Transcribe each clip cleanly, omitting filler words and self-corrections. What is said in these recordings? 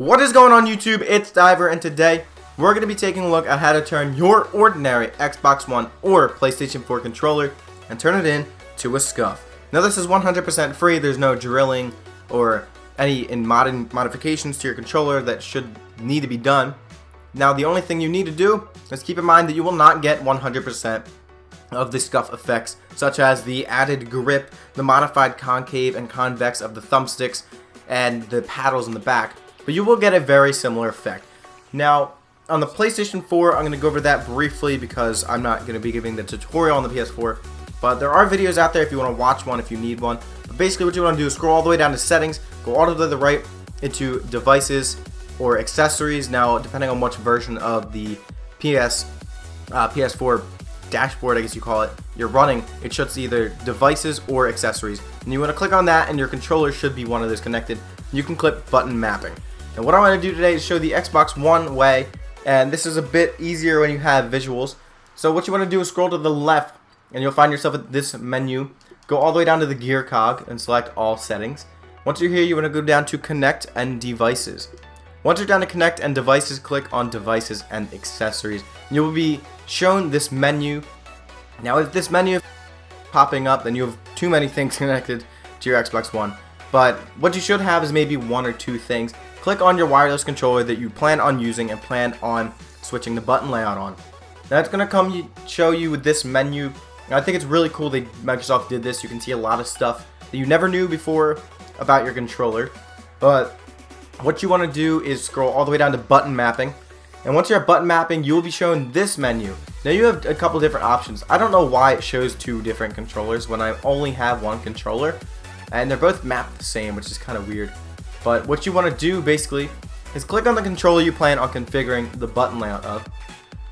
What is going on YouTube? It's Diver, and today we're going to be taking a look at how to turn your ordinary Xbox One or PlayStation 4 controller and turn it into a scuff. Now this is 100% free. There's no drilling or any modifications to your controller that should need to be done. Now the only thing you need to do is keep in mind that you will not get 100% of the scuff effects, such as the added grip, the modified concave and convex of the thumbsticks, and the paddles in the back. But you will get a very similar effect. Now, on the PlayStation 4, I'm going to go over that briefly because I'm not going to be giving the tutorial on the PS4. But there are videos out there if you want to watch one, if you need one. But basically what you want to do is scroll all the way down to settings, go all the way to the right into devices or accessories. Now, depending on which version of the PS4 dashboard, I guess you call it, you're running, it shows either devices or accessories. And you want to click on that and your controller should be one of those connected. You can click button mapping. And what I want to do today is show the Xbox One way, and this is a bit easier when you have visuals. So what you want to do is scroll to the left and you'll find yourself at this menu. Go all the way down to the gear cog and select all settings. Once you're here, you want to go down to connect and devices. Once you're down to connect and devices, click on devices and accessories. You will be shown this menu. Now if this menu is popping up, then you have too many things connected to your Xbox One. But what you should have is maybe one or two things. Click on your wireless controller that you plan on using and plan on switching the button layout on. Now it's going to show you with this menu. And I think it's really cool that Microsoft did this. You can see a lot of stuff that you never knew before about your controller. But what you want to do is scroll all the way down to button mapping. And once you're at button mapping, you will be shown this menu. Now you have a couple different options. I don't know why it shows two different controllers when I only have one controller. And they're both mapped the same, which is kind of weird. But what you want to do basically is click on the controller you plan on configuring the button layout of.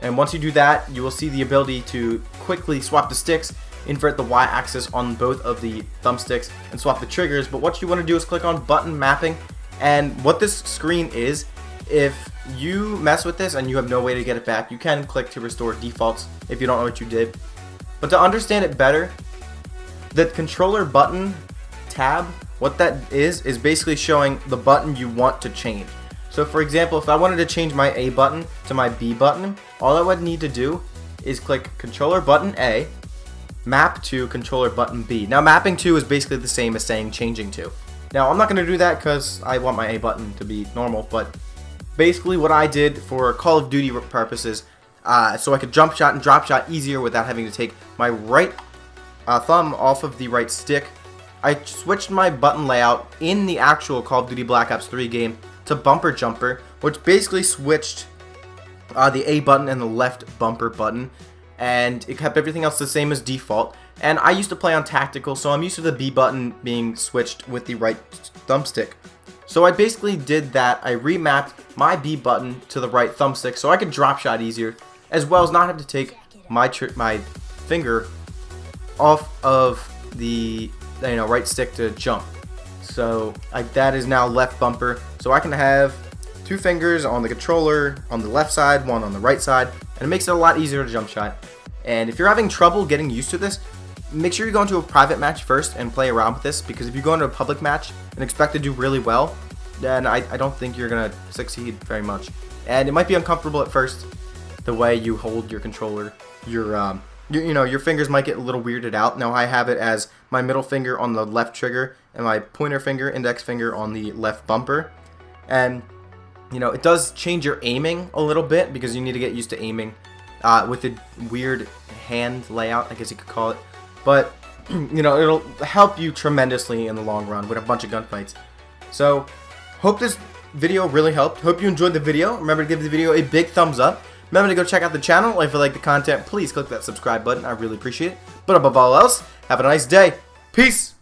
And once you do that, you will see the ability to quickly swap the sticks, invert the Y-axis on both of the thumbsticks, and swap the triggers. But what you want to do is click on button mapping. And what this screen is, if you mess with this and you have no way to get it back, you can click to restore defaults if you don't know what you did. But to understand it better, the controller button tab, what that is basically showing the button you want to change. So for example, if I wanted to change my A button to my B button, all I would need to do is click controller button A, map to controller button B. Now mapping to is basically the same as saying changing to. Now I'm not going to do that because I want my A button to be normal, but basically what I did for Call of Duty purposes, so I could jump shot and drop shot easier without having to take my right thumb off of the right stick, I switched my button layout in the actual Call of Duty Black Ops 3 game to bumper jumper, which basically switched the A button and the left bumper button, and it kept everything else the same as default. And I used to play on tactical, so I'm used to the B button being switched with the right thumbstick. So I basically did that. I remapped my B button to the right thumbstick so I could drop shot easier, as well as not have to take my finger off of the right stick to jump. So that is now left bumper. So I can have two fingers on the controller on the left side, one on the right side, and it makes it a lot easier to jump shot. And if you're having trouble getting used to this, make sure you go into a private match first and play around with this, because if you go into a public match and expect to do really well, then I don't think you're gonna succeed very much. And it might be uncomfortable at first, the way you hold your controller. Your fingers might get a little weirded out. Now I have it as my middle finger on the left trigger and my pointer finger, index finger on the left bumper. And it does change your aiming a little bit because you need to get used to aiming with a weird hand layout, I guess you could call it. But it'll help you tremendously in the long run with a bunch of gunfights. So hope this video really helped. Hope you enjoyed the video. Remember to give the video a big thumbs up. Remember to go check out the channel. If you like the content, please click that subscribe button. I really appreciate it. But above all else, have a nice day. Peace!